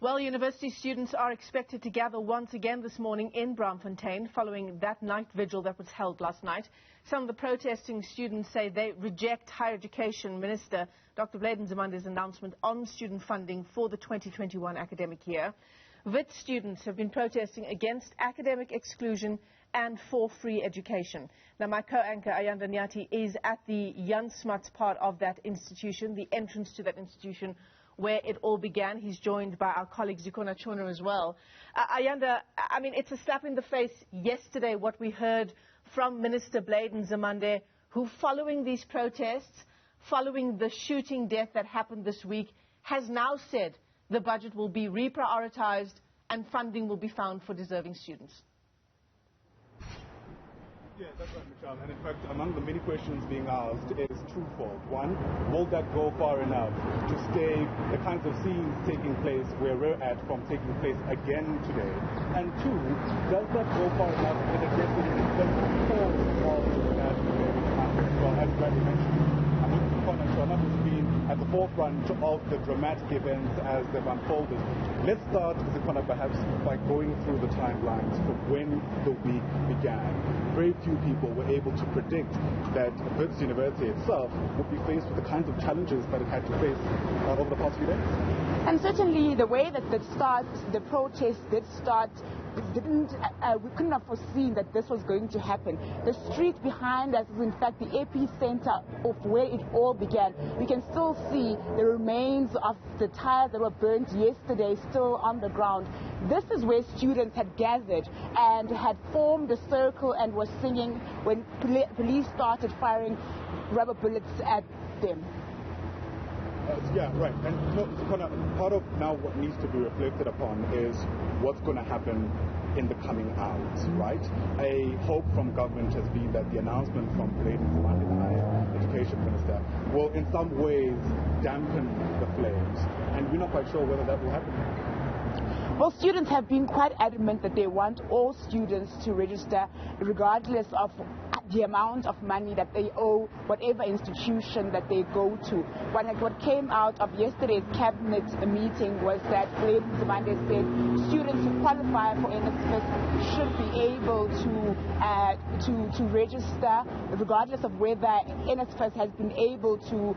Well, university students are expected to gather once again this morning in Braamfontein following that night vigil that was held last night. Some of the protesting students say they reject Higher Education Minister Dr. Nzimande's announcement on student funding for the 2021 academic year. Wits students have been protesting against academic exclusion and for free education. Now, my co-anchor Ayanda Nyathi is at the Jan Smuts part of that institution, the entrance to that institution where it all began. He's joined by our colleague Zikona Chona as well. Ayanda, I mean, it's a slap in the face yesterday what we heard from Minister Nzimande, who following these protests, following the shooting death that happened this week, has now said the budget will be reprioritized and funding will be found for deserving students. Yeah, that's right, Michelle. And in fact, among the many questions being asked is twofold. One, will that go far enough to stay the kinds of scenes taking place where we're at from taking place again today? And two, does that go far enough in addressing the cause of the national conflict? Well, as Bradley mentioned, Conor has been at the forefront of the dramatic events as they've unfolded. Let's start, Zikona, perhaps by going through the timelines for when the week began. Very few people were able to predict that Wits University itself would be faced with the kinds of challenges that it had to face over the past few days. And certainly the way that the protest did start, we couldn't have foreseen that this was going to happen. The street behind us is in fact the epicenter of where it all began. You can still see the remains of the tires that were burnt yesterday still on the ground. This is where students had gathered and had formed a circle and were singing when police started firing rubber bullets at them. Yeah, right. And part of now what needs to be reflected upon is what's going to happen in the coming hours, right? A hope from government has been that the announcement from Nzimande, the Higher Education Minister, will in some ways dampen the flames. And we're not quite sure whether that will happen. Well, students have been quite adamant that they want all students to register regardless of the amount of money that they owe whatever institution that they go to. What came out of yesterday's cabinet meeting was that Nzimande said students who qualify for NSFAS should be able to register regardless of whether NSFAS has been able to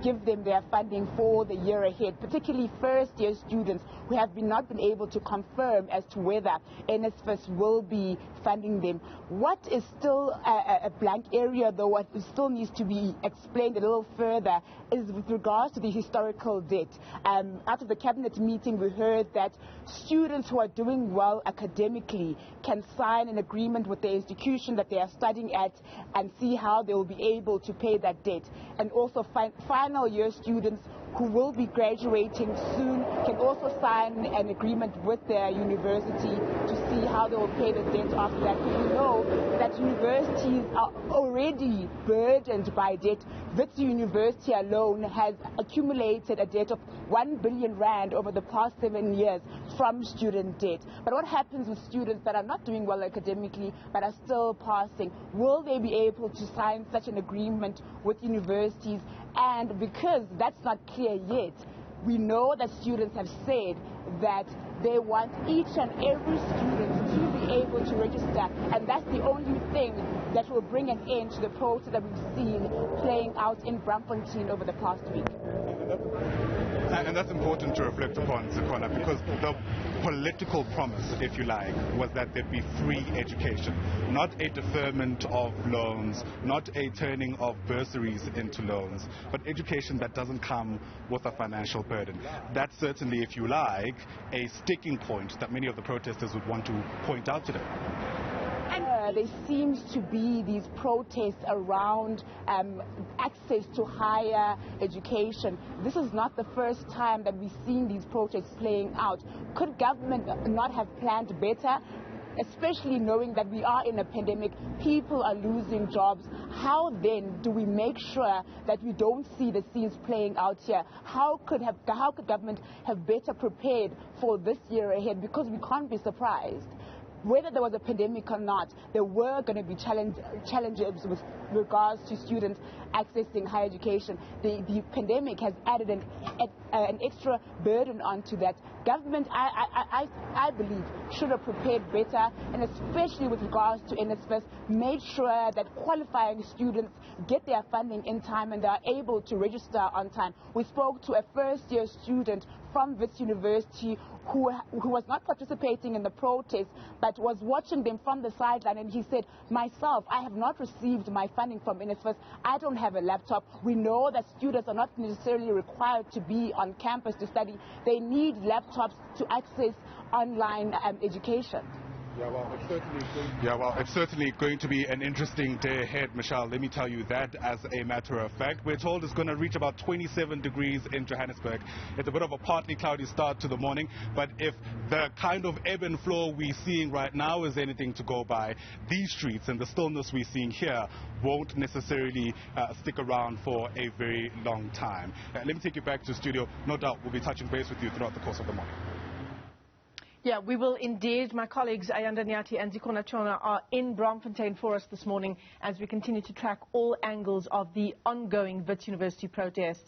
give them their funding for the year ahead, particularly first-year students who have not been able to confirm as to whether NSFAS will be funding them. What is still a blank area, though, what still needs to be explained a little further is with regards to the historical debt. Out of the cabinet meeting, we heard that students who are doing well academically can sign an agreement with the institution that they are studying at and see how they will be able to pay that debt. And also final year students who will be graduating soon can also sign an agreement with their university to see how they will pay the debt after that. We know that universities are already burdened by debt. Wits University alone has accumulated a debt of 1 billion rand over the past 7 years from student debt. But what happens with students that are not doing well academically but are still passing? Will they be able to sign such an agreement with universities? And because that's not clear yet, we know that students have said that they want each and every student to be able to register, and that's the only thing that will bring an end to the protest that we've seen playing out in Braamfontein over the past week. And that's important to reflect upon, Zikona, because the political promise, if you like, was that there'd be free education, not a deferment of loans, not a turning of bursaries into loans, but education that doesn't come with a financial burden. That's certainly, if you like, a sticking point that many of the protesters would want to point out today. There seems to be these protests around access to higher education. This is not the first time that we've seen these protests playing out. Could government not have planned better? Especially knowing that we are in a pandemic, people are losing jobs. How then do we make sure that we don't see the scenes playing out here? How could government have better prepared for this year ahead? Because we can't be surprised. Whether there was a pandemic or not, there were going to be challenges with regards to students accessing higher education. The pandemic has added an an extra burden onto that. Government, I believe, should have prepared better, and especially with regards to NSFAS, made sure that qualifying students get their funding in time and they are able to register on time. We spoke to a first-year student from Wits University who was not participating in the protest but was watching them from the sideline, and he said, myself, I have not received my funding from NSFAS. I don't have a laptop. We know that students are not necessarily required to be on campus to study. They need laptops to access online education. It's certainly going to be an interesting day ahead, Michelle. Let me tell you that as a matter of fact. We're told it's going to reach about 27 degrees in Johannesburg. It's a bit of a partly cloudy start to the morning, but if the kind of ebb and flow we're seeing right now is anything to go by, these streets and the stillness we're seeing here won't necessarily stick around for a very long time. Let me take you back to studio. No doubt we'll be touching base with you throughout the course of the morning. Yeah, we will indeed. My colleagues Ayanda Nyathi and Zikona Chona are in Braamfontein for us this morning as we continue to track all angles of the ongoing Wits University protests.